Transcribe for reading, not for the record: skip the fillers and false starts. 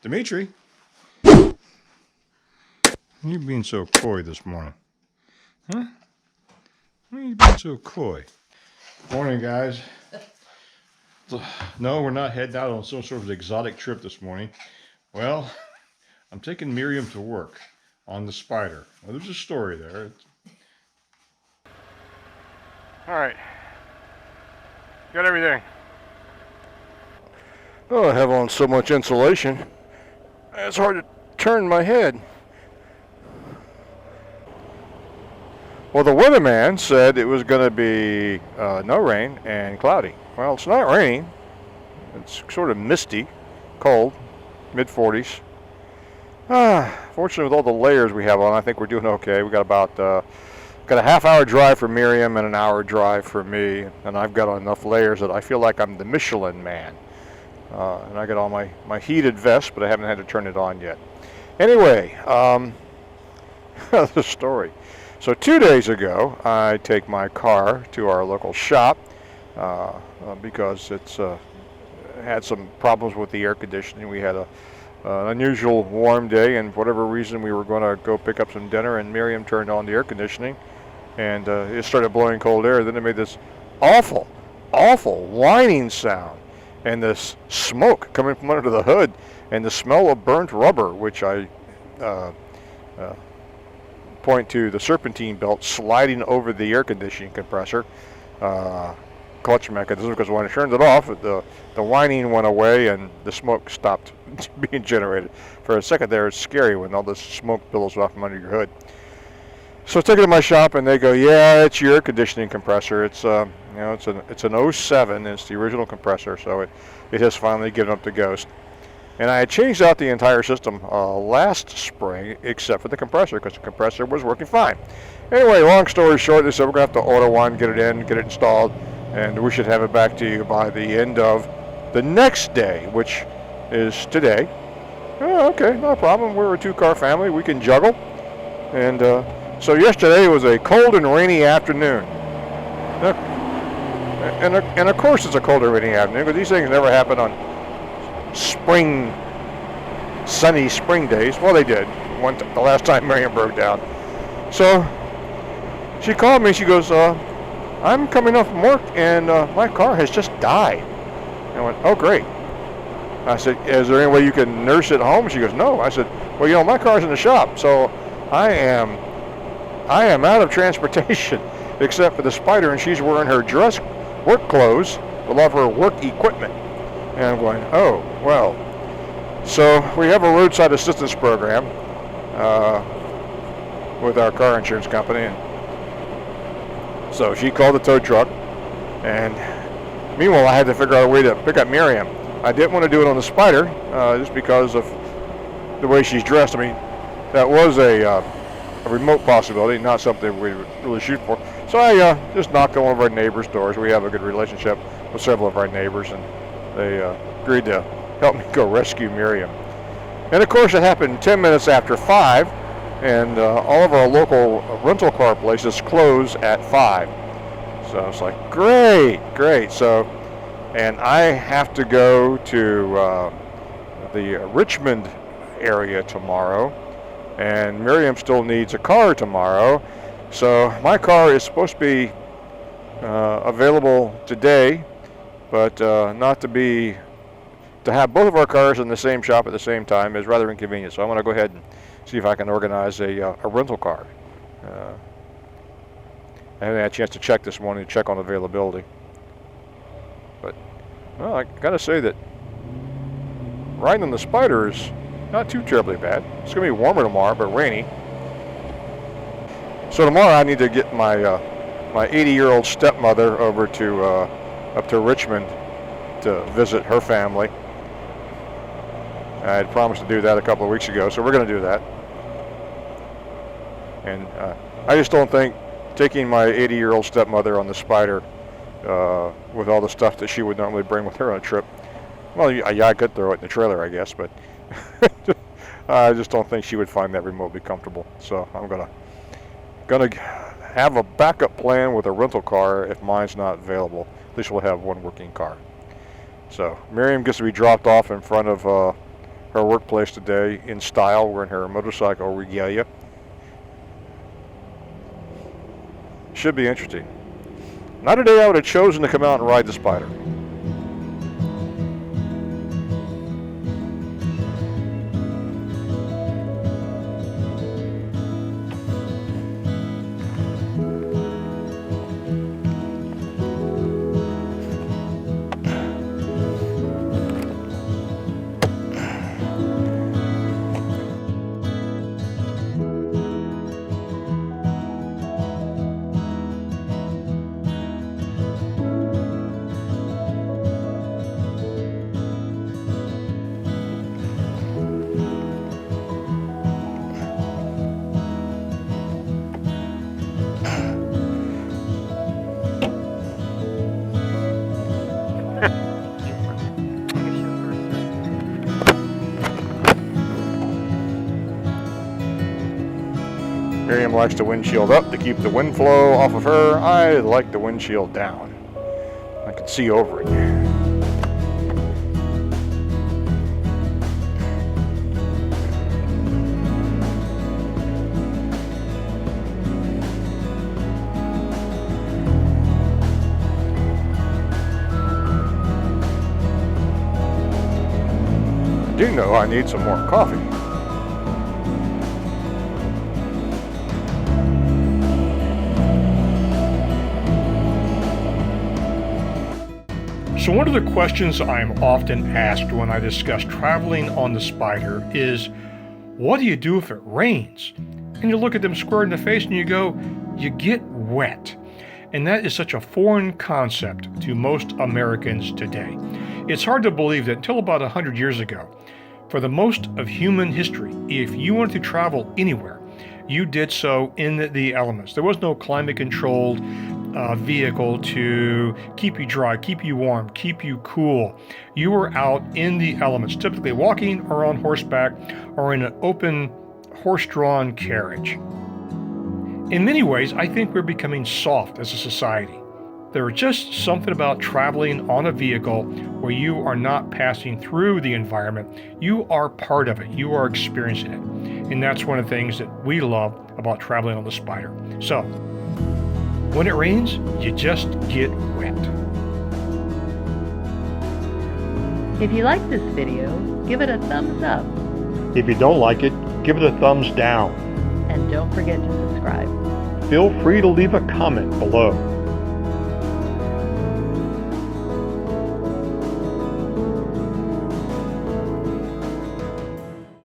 Dimitri, you being so coy this morning? Huh? Why are you being so coy? Morning, guys. No, we're not heading out on some sort of exotic trip this morning. Well, I'm taking Miriam to work on the Spyder. Well, there's a story there. All right. Got everything. Oh, I have on so much insulation. It's hard to turn my head. Well, the weatherman said it was going to be no rain and cloudy. Well, it's not raining. It's sort of misty, cold, mid-40s. Fortunately, with all the layers we have on, I think we're doing okay. We got about got a half-hour drive for Miriam and an hour drive for me, and I've got enough layers that I feel like I'm the Michelin man. And I got on my heated vest, but I haven't had to turn it on yet. Anyway, the story. So 2 days ago, I take my car to our local shop because it's had some problems with the air conditioning. We had an unusual warm day, and for whatever reason, we were going to go pick up some dinner, and Miriam turned on the air conditioning, and it started blowing cold air. Then it made this awful, awful whining sound, and this smoke coming from under the hood, and the smell of burnt rubber, which I point to the serpentine belt sliding over the air conditioning compressor clutch mechanism, because when I turned it off, the whining went away and the smoke stopped being generated. For a second there, it's scary when all this smoke billows off from under your hood. So I take it to my shop, and they go, "Yeah, it's your air conditioning compressor. It's it's an 07. It's the original compressor, so it has finally given up the ghost." And I had changed out the entire system last spring, except for the compressor, because the compressor was working fine. Anyway, long story short, they said we're going to have to order one, get it in, get it installed, and we should have it back to you by the end of the next day, which is today. Oh, okay, no problem. We're a two-car family. We can juggle. And so yesterday was a cold and rainy afternoon. And of course it's a cold and rainy afternoon, because these things never happen on sunny spring days. Well, they did. The last time Miriam broke down. So she called me. She goes, "I'm coming off from work, and my car has just died." And I went, "Oh, great." I said, "Is there any way you can nurse it home?" She goes, "No." I said, "Well, my car's in the shop, so I am out of transportation except for the Spyder, and she's wearing her dress work clothes with all of her work equipment." And I'm going, "Oh, well." So we have a roadside assistance program with our car insurance company. And so she called the tow truck. And meanwhile, I had to figure out a way to pick up Miriam. I didn't want to do it on the Spyder just because of the way she's dressed. I mean, that was a remote possibility, not something we would really shoot for. So I just knocked on one of our neighbors' doors. We have a good relationship with several of our neighbors, and they agreed to help me go rescue Miriam. And of course, it happened 10 minutes after 5, and all of our local rental car places close at 5. So it's like, great. So, and I have to go to the Richmond area tomorrow, and Miriam still needs a car tomorrow. So my car is supposed to be available today, but not to have both of our cars in the same shop at the same time is rather inconvenient. So I'm going to go ahead and see if I can organize a rental car. I haven't had a chance to check this morning to check on availability. But, well, I got to say that riding on the Spyder is not too terribly bad. It's going to be warmer tomorrow, but rainy. So tomorrow I need to get my 80-year-old stepmother over to up to Richmond to visit her family. I had promised to do that a couple of weeks ago, so we're going to do that. And I just don't think taking my 80-year-old stepmother on the Spyder with all the stuff that she would normally bring with her on a trip, well, yeah, I could throw it in the trailer, I guess, but I just don't think she would find that remotely comfortable. So I'm gonna have a backup plan with a rental car if mine's not available. At least we'll have one working car. So Miriam gets to be dropped off in front of her workplace today in style, wearing her motorcycle regalia. Should be interesting. Not a day I would have chosen to come out and ride the Spyder. Miriam likes the windshield up to keep the wind flow off of her. I like the windshield down. I can see over it. I do know I need some more coffee. So one of the questions I'm often asked when I discuss traveling on the Spyder is, what do you do if it rains? And you look at them square in the face and you go, you get wet. And that is such a foreign concept to most Americans today. It's hard to believe that until about 100 years ago, for the most of human history, if you wanted to travel anywhere, you did so in the elements. There was no climate-controlled vehicle to keep you dry, keep you warm, keep you cool. You were out in the elements, typically walking or on horseback or in an open horse-drawn carriage. In many ways, I think we're becoming soft as a society. There is just something about traveling on a vehicle where you are not passing through the environment. You are part of it. You are experiencing it. And that's one of the things that we love about traveling on the Spyder. So, when it rains, you just get wet. If you like this video, give it a thumbs up. If you don't like it, give it a thumbs down. And don't forget to subscribe. Feel free to leave a comment below.